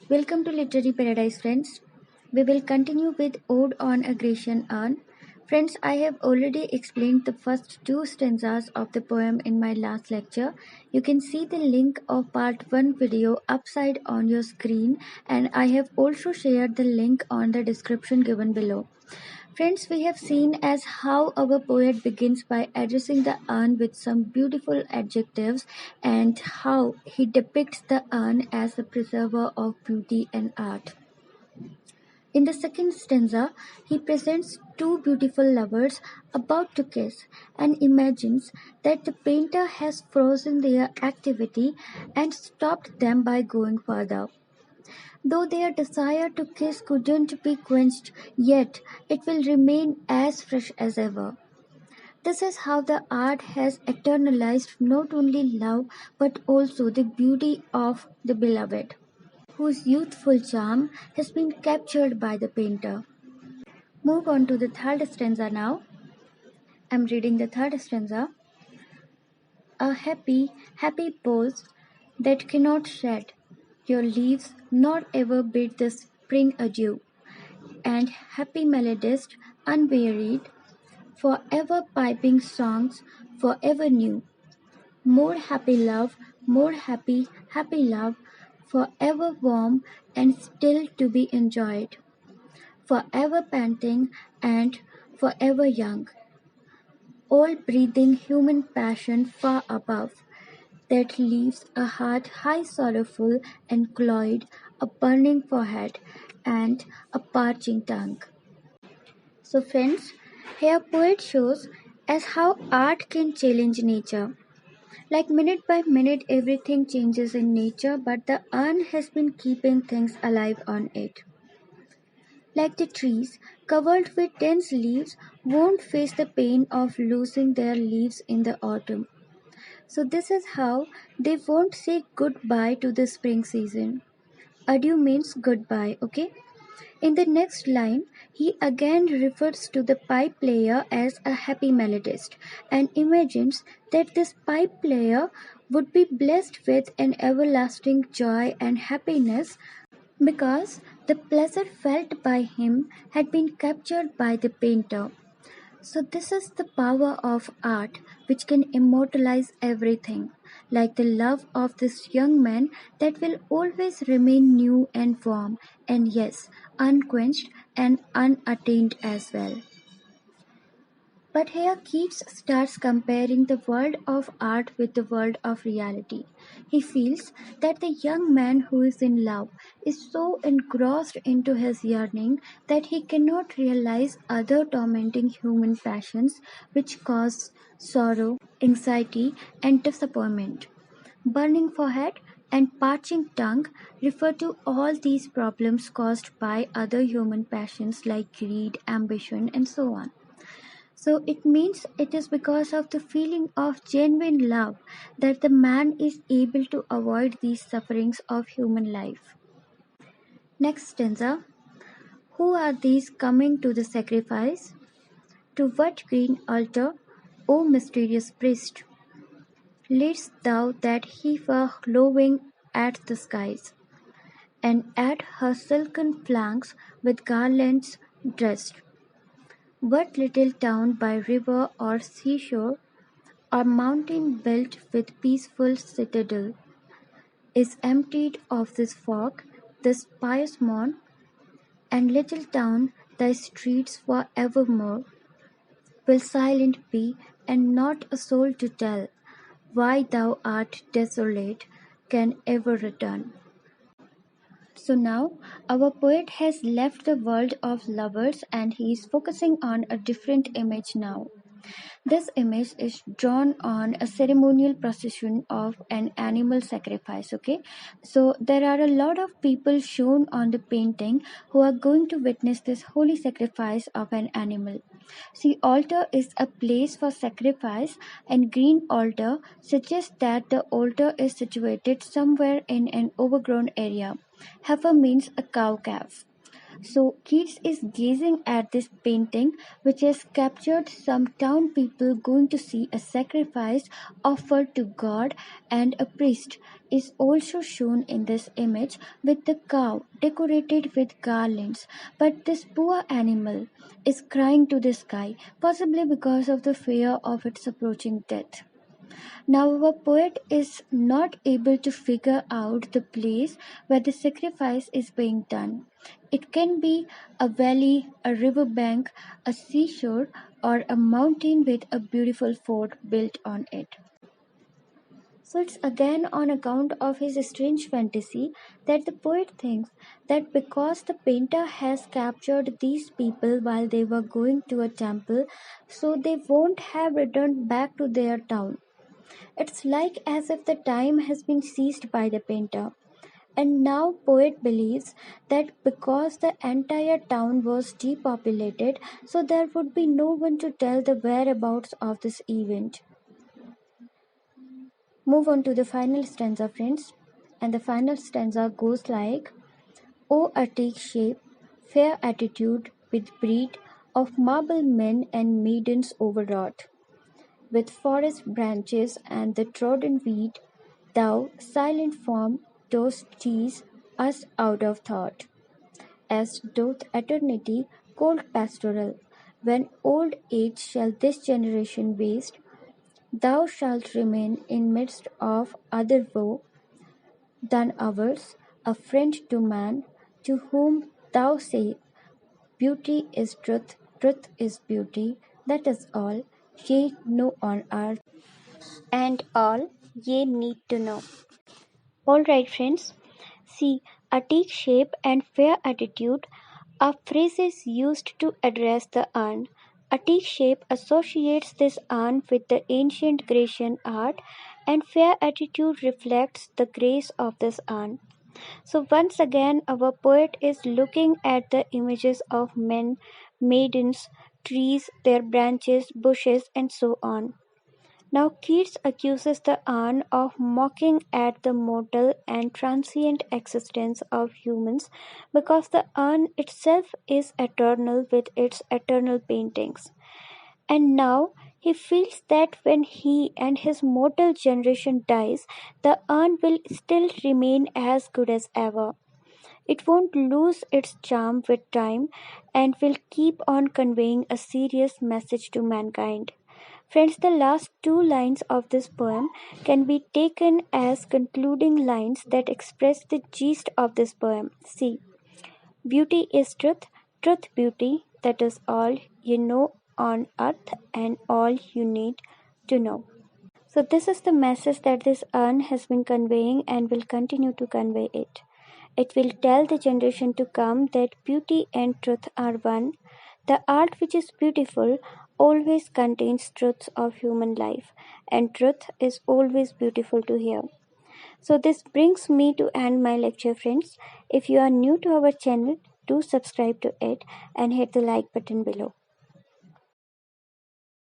Welcome to Literary Paradise, friends. We will continue with Ode on a Grecian Urn. Friends, I have already explained the first two stanzas of the poem in my last lecture. You can see the link of part 1 video upside on your screen, and I have also shared the link on the description given below. Friends, we have seen as how our poet begins by addressing the urn with some beautiful adjectives and how he depicts the urn as the preserver of beauty and art. In the second stanza, he presents two beautiful lovers about to kiss and imagines that the painter has frozen their activity and stopped them by going further. Though their desire to kiss couldn't be quenched, yet it will remain as fresh as ever. This is how the art has eternalized not only love but also the beauty of the beloved, whose youthful charm has been captured by the painter. Move on to the third stanza now. I'm reading the third stanza. A happy, happy pose that cannot shed your leaves nor ever bid the spring adieu, and happy melodist unwearied, forever piping songs forever new. More happy love, more happy, happy love, forever warm and still to be enjoyed, forever panting and forever young, all breathing human passion far above, that leaves a heart high sorrowful and cloyed, a burning forehead, and a parching tongue. So, friends, here poet shows as how art can challenge nature. Like minute by minute, everything changes in nature, but the urn has been keeping things alive on it. Like the trees, covered with dense leaves, won't face the pain of losing their leaves in the autumn. So, this is how they won't say goodbye to the spring season. Adieu means goodbye, okay? In the next line, he again refers to the pipe player as a happy melodist and imagines that this pipe player would be blessed with an everlasting joy and happiness because the pleasure felt by him had been captured by the painter. So, this is the power of art which can immortalize everything, like the love of this young man that will always remain new and warm, and yes, unquenched and unattained as well. But here Keats starts comparing the world of art with the world of reality. He feels that the young man who is in love is so engrossed into his yearning that he cannot realize other tormenting human passions which cause sorrow, anxiety, and disappointment. Burning forehead and parching tongue refer to all these problems caused by other human passions like greed, ambition, and so on. So it means it is because of the feeling of genuine love that the man is able to avoid these sufferings of human life. Next stanza. Who are these coming to the sacrifice? To what green altar, O mysterious priest? Leadst thou that he were glowing at the skies, and at her silken flanks with garlands dressed? What little town by river or seashore, or mountain built with peaceful citadel, is emptied of this fog, this pious morn, and little town, thy streets for evermore will silent be, and not a soul to tell why thou art desolate can ever return. So now our poet has left the world of lovers and he is focusing on a different image now. This image is drawn on a ceremonial procession of an animal sacrifice. Okay, so there are a lot of people shown on the painting who are going to witness this holy sacrifice of an animal. See, altar is a place for sacrifice, and green altar suggests that the altar is situated somewhere in an overgrown area. Heifer means a cow calf. So Keats is gazing at this painting, which has captured some town people going to see a sacrifice offered to God, and a priest is also shown in this image with the cow decorated with garlands. But this poor animal is crying to the sky, possibly because of the fear of its approaching death. Now, our poet is not able to figure out the place where the sacrifice is being done. It can be a valley, a river bank, a seashore, or a mountain with a beautiful fort built on it. So it's again on account of his strange fantasy that the poet thinks that because the painter has captured these people while they were going to a temple, so they won't have returned back to their town. It's like as if the time has been seized by the painter. And now poet believes that because the entire town was depopulated, so there would be no one to tell the whereabouts of this event. Move on to the final stanza, friends. And the final stanza goes like, O Attic shape, fair attitude with breed of marble men and maidens overwrought, with forest branches and the trodden weed, thou silent form dost tease us out of thought, as doth eternity cold pastoral. When old age shall this generation waste, thou shalt remain in midst of other woe than ours, a friend to man, to whom thou say, beauty is truth, truth is beauty, that is all ye know on earth, and all ye need to know. Alright, friends. See, Attic shape and fair attitude are phrases used to address the urn. Attic shape associates this urn with the ancient Grecian art, and fair attitude reflects the grace of this urn. So, once again, our poet is looking at the images of men, maidens, trees, their branches, bushes, and so on. Now Keats accuses the urn of mocking at the mortal and transient existence of humans because the urn itself is eternal with its eternal paintings. And now he feels that when he and his mortal generation dies, the urn will still remain as good as ever. It won't lose its charm with time and will keep on conveying a serious message to mankind. Friends, the last two lines of this poem can be taken as concluding lines that express the gist of this poem. See, beauty is truth, truth beauty, that is all you know on earth and all you need to know. So, this is the message that this urn has been conveying and will continue to convey it. It will tell the generation to come that beauty and truth are one. The art which is beautiful always contains truths of human life, and truth is always beautiful to hear. So, this brings me to end my lecture, friends. If you are new to our channel, do subscribe to it and hit the like button below.